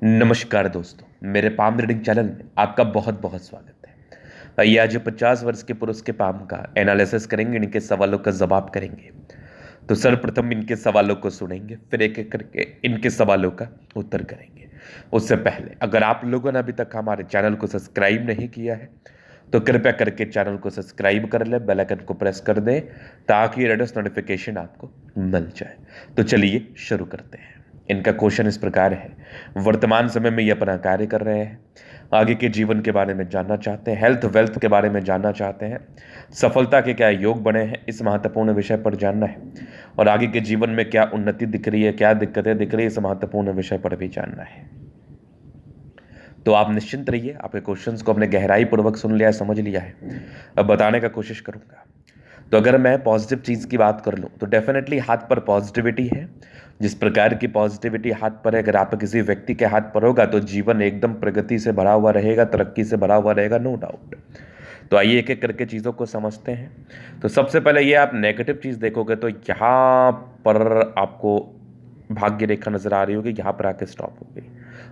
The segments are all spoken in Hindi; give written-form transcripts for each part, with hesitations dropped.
नमस्कार दोस्तों, मेरे पाम रीडिंग चैनल में आपका बहुत बहुत स्वागत है। आइए आज 50 वर्ष के पुरुष के पाम का एनालिसिस करेंगे, इनके सवालों का जवाब करेंगे। तो सर्वप्रथम इनके सवालों को सुनेंगे, फिर एक एक करके इनके सवालों का उत्तर करेंगे। उससे पहले अगर आप लोगों ने अभी तक हमारे चैनल को सब्सक्राइब नहीं किया है तो कृपया करके चैनल को सब्सक्राइब कर लें, बेल आइकन को प्रेस कर दें ताकि लेटेस्ट नोटिफिकेशन आपको मिल जाए। तो चलिए शुरू करते हैं। इनका क्वेश्चन इस प्रकार है, वर्तमान समय में ये अपना कार्य कर रहे हैं, आगे के जीवन के बारे में जानना चाहते हैं, हेल्थ वेल्थ के बारे में जानना चाहते हैं, सफलता के क्या योग बने हैं इस महत्वपूर्ण विषय पर जानना है, और आगे के जीवन में क्या उन्नति दिख रही है, क्या दिक्कतें दिख रही है इस महत्वपूर्ण विषय पर भी जानना है। तो आप निश्चिंत रहिए, आपके क्वेश्चंस को हमने गहराई पूर्वक सुन लिया है, समझ लिया है। अब बताने का कोशिश करूंगा। तो अगर मैं पॉजिटिव चीज़ की बात कर लूँ तो डेफिनेटली हाथ पर पॉजिटिविटी है। जिस प्रकार की पॉजिटिविटी हाथ पर है, अगर आप किसी व्यक्ति के हाथ पर होगा तो जीवन एकदम प्रगति से भरा हुआ रहेगा, तरक्की से भरा हुआ रहेगा, नो डाउट। तो आइए एक एक करके चीज़ों को समझते हैं। तो सबसे पहले ये आप नेगेटिव चीज़ देखोगे तो यहाँ पर आपको भाग्य रेखा नजर आ रही होगी, यहाँ पर आके स्टॉप हो गई।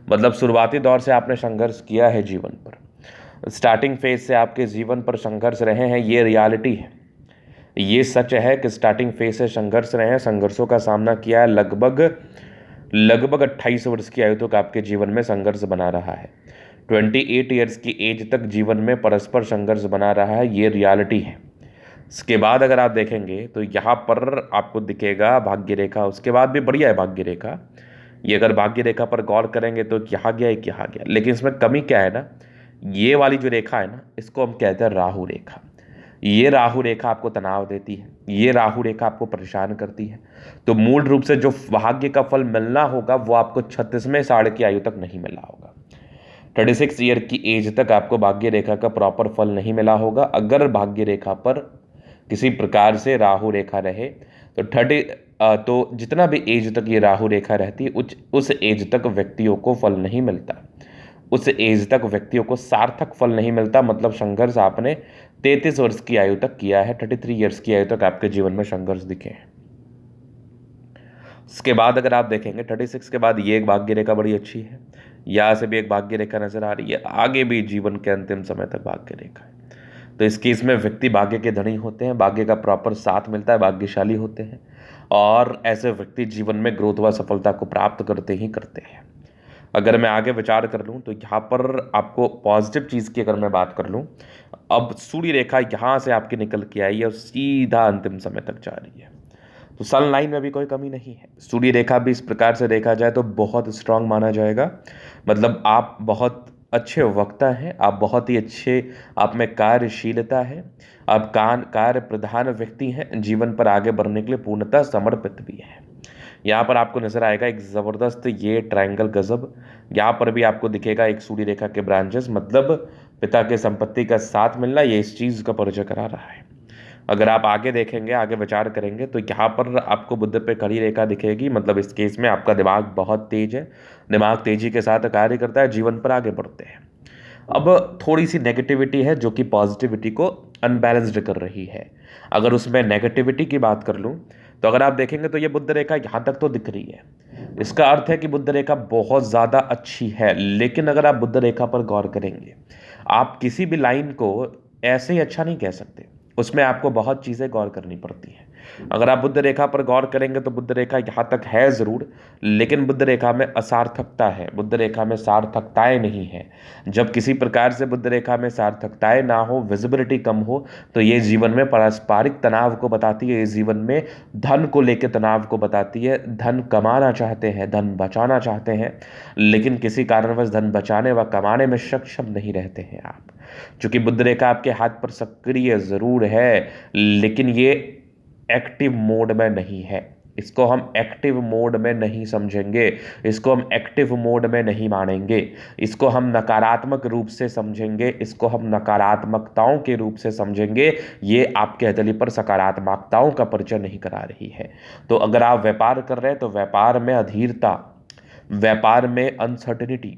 मतलब शुरुआती दौर से आपने संघर्ष किया है जीवन पर, स्टार्टिंग फेज से आपके जीवन पर संघर्ष रहे हैं, ये रियलिटी है, ये सच है कि स्टार्टिंग फेज से संघर्ष रहे हैं, संघर्षों का सामना किया है। लगभग लगभग 28 वर्ष की आयु तक आपके जीवन में संघर्ष बना रहा है। 28 ईयर्स की एज तक जीवन में परस्पर संघर्ष बना रहा है, ये रियलिटी है। इसके बाद अगर आप देखेंगे तो यहाँ पर आपको दिखेगा भाग्य रेखा, उसके बाद भी बढ़िया है भाग्य रेखा। ये अगर भाग्य रेखा पर गौर करेंगे तो यहाँ गया एक यहाँ गया, लेकिन इसमें कमी क्या है ना, ये वाली जो रेखा है ना, इसको हम कहते हैं राहु रेखा। ये राहु रेखा आपको तनाव देती है, ये राहु रेखा आपको परेशान करती है। तो मूल रूप से जो भाग्य का फल मिलना होगा वो आपको 36वें साल की आयु तक नहीं मिला होगा। 36 ईयर की एज तक आपको भाग्य रेखा का प्रॉपर फल नहीं मिला होगा। अगर भाग्य रेखा पर किसी प्रकार से राहु रेखा रहे तो तो जितना भी एज तक ये राहु रेखा रहती है उस एज तक व्यक्तियों को फल नहीं मिलता, उस एज तक व्यक्तियों को सार्थक फल नहीं मिलता। मतलब संघर्ष आपने 33 वर्ष की आयु तक किया है, 33 ईयर्स की आयु तक आपके जीवन में संघर्ष दिखे हैं। इसके बाद अगर आप देखेंगे 36 के बाद ये एक भाग्य रेखा बड़ी अच्छी है, यहाँ से भी एक भाग्य रेखा नजर आ रही है, आगे भी जीवन के अंतिम समय तक भाग्य रेखा है। तो इस केस में व्यक्ति भाग्य के धनी होते हैं, भाग्य का प्रॉपर साथ मिलता है, भाग्यशाली होते हैं, और ऐसे व्यक्ति जीवन में ग्रोथ व सफलता को प्राप्त करते ही करते हैं। अगर मैं आगे विचार कर लूँ तो यहाँ पर आपको पॉजिटिव चीज़ की अगर मैं बात कर लूँ, अब सूर्य रेखा यहाँ से आपकी निकल के आई है और सीधा अंतिम समय तक जा रही है। तो सन लाइन में भी कोई कमी नहीं है। सूर्य रेखा भी इस प्रकार से देखा जाए तो बहुत स्ट्रांग माना जाएगा। मतलब आप बहुत अच्छे वक्ता हैं, आप बहुत ही अच्छे, आप में कार्यशीलता है, आप कार्य प्रधान व्यक्ति हैं, जीवन पर आगे बढ़ने के लिए पूर्णतः समर्पित भी हैं। यहाँ पर आपको नजर आएगा एक ज़बरदस्त ये ट्रायंगल गजब, यहाँ पर भी आपको दिखेगा एक सूर्य रेखा के ब्रांचेस, मतलब पिता के संपत्ति का साथ मिलना, ये इस चीज़ का परिचय करा रहा है। अगर आप आगे देखेंगे, आगे विचार करेंगे तो यहाँ पर आपको बुध पे खड़ी रेखा दिखेगी। मतलब इस केस में आपका दिमाग बहुत तेज है, दिमाग तेजी के साथ कार्य करता है, जीवन पर आगे बढ़ते हैं। अब थोड़ी सी नेगेटिविटी है जो कि पॉजिटिविटी को अनबैलेंस्ड कर रही है। अगर उसमें नेगेटिविटी की बात कर लूँ तो अगर आप देखेंगे तो ये बुध रेखा यहाँ तक तो दिख रही है, इसका अर्थ है कि बुध रेखा बहुत ज़्यादा अच्छी है। लेकिन अगर आप बुध रेखा पर गौर करेंगे, आप किसी भी लाइन को ऐसे ही अच्छा नहीं कह सकते, उसमें आपको बहुत चीज़ें गौर करनी पड़ती हैं। अगर आप बुध रेखा पर गौर करेंगे तो बुध रेखा यहाँ तक है ज़रूर, लेकिन बुध रेखा में असार्थकता है, बुध रेखा में सार्थकताएं नहीं है। जब किसी प्रकार से बुध रेखा में सार्थकताएं ना हो, विजिबिलिटी कम हो, तो ये जीवन में पारस्परिक तनाव को बताती है, ये जीवन में धन को लेकर तनाव को बताती है। धन कमाना चाहते हैं, धन बचाना चाहते हैं, लेकिन किसी कारणवश धन बचाने व कमाने में सक्षम नहीं रहते हैं आप। चूंकि बुध रेखा आपके हाथ पर सक्रिय जरूर है, लेकिन ये एक्टिव मोड में नहीं है, इसको हम एक्टिव मोड में नहीं समझेंगे, इसको हम एक्टिव मोड में नहीं मानेंगे, इसको हम नकारात्मक रूप से समझेंगे, इसको हम नकारात्मकताओं के रूप से समझेंगे। ये आपके हथेली पर सकारात्मकताओं का परिचय नहीं करा रही है। तो अगर आप व्यापार कर रहे हैं तो व्यापार में अधीरता, व्यापार में अनसर्टेनिटी,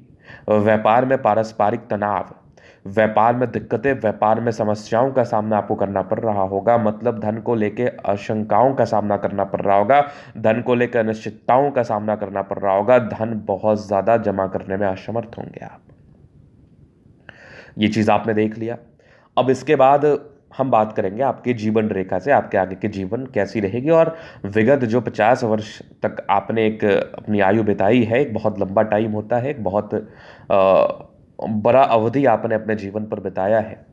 व्यापार में पारस्परिक तनाव, व्यापार में दिक्कतें, व्यापार में समस्याओं का सामना आपको करना पड़ रहा होगा, मतलब धन को लेके आशंकाओं का सामना करना पड़ रहा होगा, धन को लेकर अनिश्चितताओं का सामना करना पड़ रहा होगा, धन बहुत ज़्यादा जमा करने में असमर्थ होंगे आप। ये चीज़ आपने देख लिया। अब इसके बाद हम बात करेंगे आपके जीवन रेखा से, आपके आगे के जीवन कैसी रहेगी, और विगत जो 50 वर्ष तक आपने एक अपनी आयु बिताई है, एक बहुत लंबा टाइम होता है, एक बहुत बड़ा अवधि आपने अपने जीवन पर बिताया है,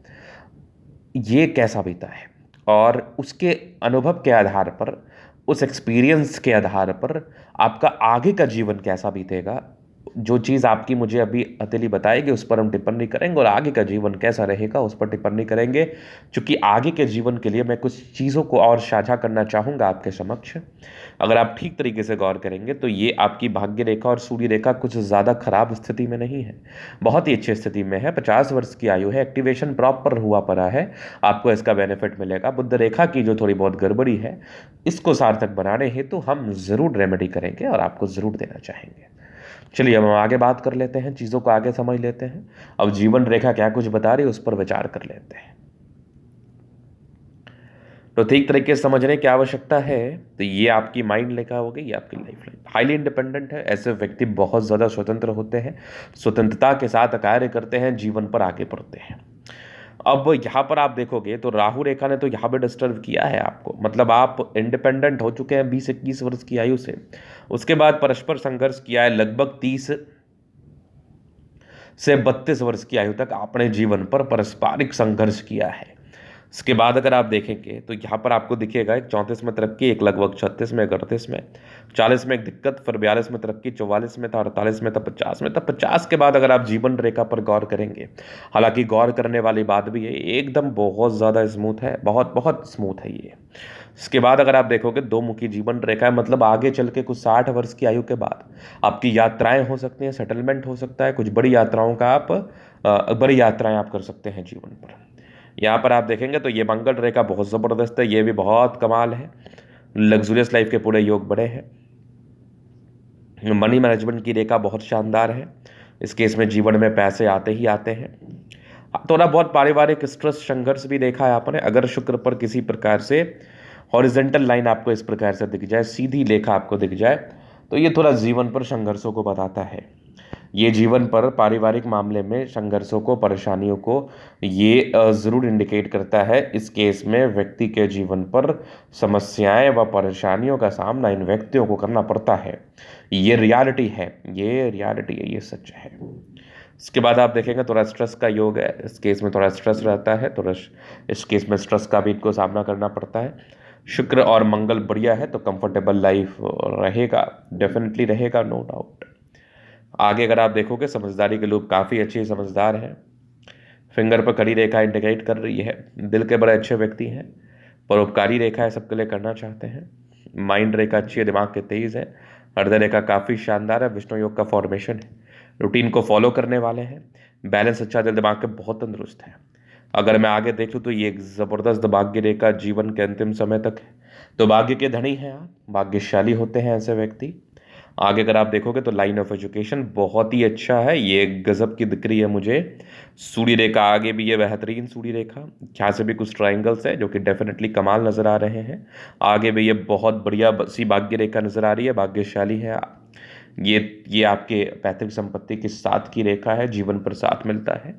ये कैसा बीता है, और उसके अनुभव के आधार पर, उस एक्सपीरियंस के आधार पर आपका आगे का जीवन कैसा बीतेगा, जो चीज़ आपकी मुझे अभी हथेली बताएगी उस पर हम टिप्पणी करेंगे, और आगे का जीवन कैसा रहेगा उस पर टिप्पणी करेंगे। क्योंकि आगे के जीवन के लिए मैं कुछ चीज़ों को और साझा करना चाहूँगा आपके समक्ष। अगर आप ठीक तरीके से गौर करेंगे तो ये आपकी भाग्य रेखा और सूर्य रेखा कुछ ज़्यादा खराब स्थिति में नहीं है, बहुत ही अच्छी स्थिति में है। 50 वर्ष की आयु है, एक्टिवेशन प्रॉपर हुआ पड़ा है, आपको इसका बेनिफिट मिलेगा। बुध रेखा की जो थोड़ी बहुत गड़बड़ी है, इसको सार्थक बनाने हेतु हम ज़रूर रेमेडी करेंगे और आपको ज़रूर देना चाहेंगे। चलिए अब हम आगे बात कर लेते हैं, चीज़ों को आगे समझ लेते हैं। अब जीवन रेखा क्या कुछ बता रही है उस पर विचार कर लेते हैं। तो ठीक तरीके से समझने की आवश्यकता है। तो ये आपकी माइंड रेखा हो गई, ये आपकी लाइफ लाइन। हाईली इंडिपेंडेंट है, ऐसे व्यक्ति बहुत ज़्यादा स्वतंत्र होते हैं, स्वतंत्रता के साथ कार्य करते हैं, जीवन पर आगे बढ़ते हैं। अब यहाँ पर आप देखोगे तो राहु रेखा ने तो यहाँ पे डिस्टर्ब किया है आपको, मतलब आप इंडिपेंडेंट हो चुके हैं 20-21 वर्ष की आयु से। उसके बाद परस्पर संघर्ष किया है, लगभग 30 से 32 वर्ष की आयु तक आपने जीवन पर पारस्परिक संघर्ष किया है। इसके बाद अगर आप देखेंगे तो यहाँ पर आपको दिखेगा एक 34 में तरक्की, एक लगभग 36 में, 38 में, 40 में एक दिक्कत, फिर 42 में तरक्की, 44 में था, 48 में था, 50 में था। 50 के बाद अगर आप जीवन रेखा पर गौर करेंगे, हालांकि गौर करने वाली बात भी है, एकदम बहुत ज़्यादा स्मूथ है, बहुत बहुत स्मूथ है ये। इसके बाद अगर आप देखोगे दो मुखी जीवन रेखा है, मतलब आगे चल के कुछ 60 वर्ष की आयु के बाद आपकी यात्राएं हो सकती हैं, सेटलमेंट हो सकता है, कुछ बड़ी यात्राओं का आप बड़ी यात्राएं आप कर सकते हैं जीवन पर। यहाँ पर आप देखेंगे तो ये मंगल रेखा बहुत ज़बरदस्त है, ये भी बहुत कमाल है, लग्जूरियस लाइफ के पूरे योग बड़े हैं। मनी मैनेजमेंट की रेखा बहुत शानदार है, इस केस में जीवन में पैसे आते ही आते हैं। थोड़ा बहुत पारिवारिक स्ट्रेस संघर्ष भी देखा है आपने। अगर शुक्र पर किसी प्रकार से हॉरिजेंटल लाइन आपको इस प्रकार से दिख जाए, सीधी लेखा आपको दिख जाए, तो ये थोड़ा जीवन पर संघर्षों को बताता है। ये जीवन पर पारिवारिक मामले में संघर्षों को, परेशानियों को ये ज़रूर इंडिकेट करता है। इस केस में व्यक्ति के जीवन पर समस्याएं व परेशानियों का सामना इन व्यक्तियों को करना पड़ता है। ये रियलिटी है, ये रियलिटी है, ये सच है। इसके बाद आप देखेंगे थोड़ा स्ट्रेस का योग है, इस केस में थोड़ा स्ट्रेस रहता है, थोड़ा इस केस में स्ट्रेस का भी इनको सामना करना पड़ता है। शुक्र और मंगल बढ़िया है तो कंफर्टेबल लाइफ रहेगा, डेफिनेटली रहेगा, नो डाउट। आगे अगर आप देखोगे समझदारी के लोग काफ़ी अच्छे समझदार हैं, फिंगर पर खड़ी रेखा इंडिकेट कर रही है, दिल के बड़े अच्छे व्यक्ति हैं, परोपकारी रेखा है, सबके लिए करना चाहते हैं। माइंड रेखा अच्छी है, दिमाग के तेज है, हृदय रेखा काफ़ी शानदार है, विष्णु योग का फॉर्मेशन है, रूटीन को फॉलो करने वाले हैं, बैलेंस अच्छा, दिल दिमाग के बहुत तंदुरुस्त है। अगर मैं आगे देख लूँ तो ये एक ज़बरदस्त भाग्य रेखा जीवन के अंतिम समय तक है, तो भाग्य के धनी हैं आप, भाग्यशाली होते हैं ऐसे व्यक्ति। आगे अगर आप देखोगे तो लाइन ऑफ एजुकेशन बहुत ही अच्छा है, ये गजब की दिख रही है मुझे। सूर्य रेखा आगे भी ये बेहतरीन सूर्य रेखा, यहाँ से भी कुछ ट्राइंगल्स है जो कि डेफिनेटली कमाल नज़र आ रहे हैं। आगे भी ये बहुत बढ़िया सी भाग्य रेखा नज़र आ रही है, भाग्यशाली है ये आपके पैतृक संपत्ति के साथ की रेखा है, जीवन पर साथ मिलता है।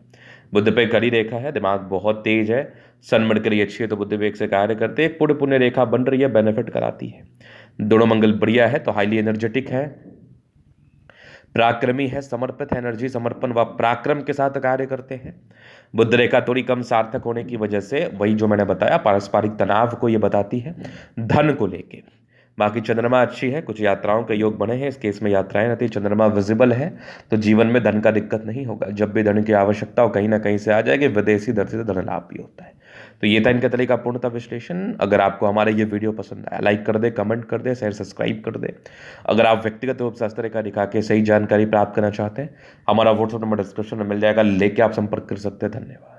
बुध पे कड़ी रेखा है, दिमाग बहुत तेज है, सन मरकरी अच्छी है तो बुध वेग से कार्य करते हैं। पुण्य पुण्य रेखा बन रही है, बेनिफिट कराती है। दोनों मंगल बढ़िया है तो हाईली एनर्जेटिक है, पराक्रमी है, समर्पित है, एनर्जी, समर्पण व पराक्रम के साथ कार्य करते हैं। बुध रेखा थोड़ी कम सार्थक होने की वजह से वही जो मैंने बताया पारस्परिक तनाव को ये बताती है धन को लेके। बाकी चंद्रमा अच्छी है, कुछ यात्राओं के योग बने हैं, इस केस में यात्राएं रहती है, चंद्रमा विजिबल है तो जीवन में धन का दिक्कत नहीं होगा। जब भी धन की आवश्यकता हो कहीं ना कहीं से आ जाएगी, विदेशी दर से धन लाभ भी होता है। तो ये था इनका तरीका पूर्णतः विश्लेषण। अगर आपको हमारा ये वीडियो पसंद आया, लाइक कर दे, कमेंट कर दे, शेयर सब्सक्राइब कर दे। अगर आप व्यक्तिगत रूप से शास्त्र का दिखा के सही जानकारी प्राप्त करना चाहते हैं, हमारा व्हाट्सएप नंबर डिस्क्रिप्शन में मिल जाएगा, लेके आप संपर्क कर सकते हैं। धन्यवाद।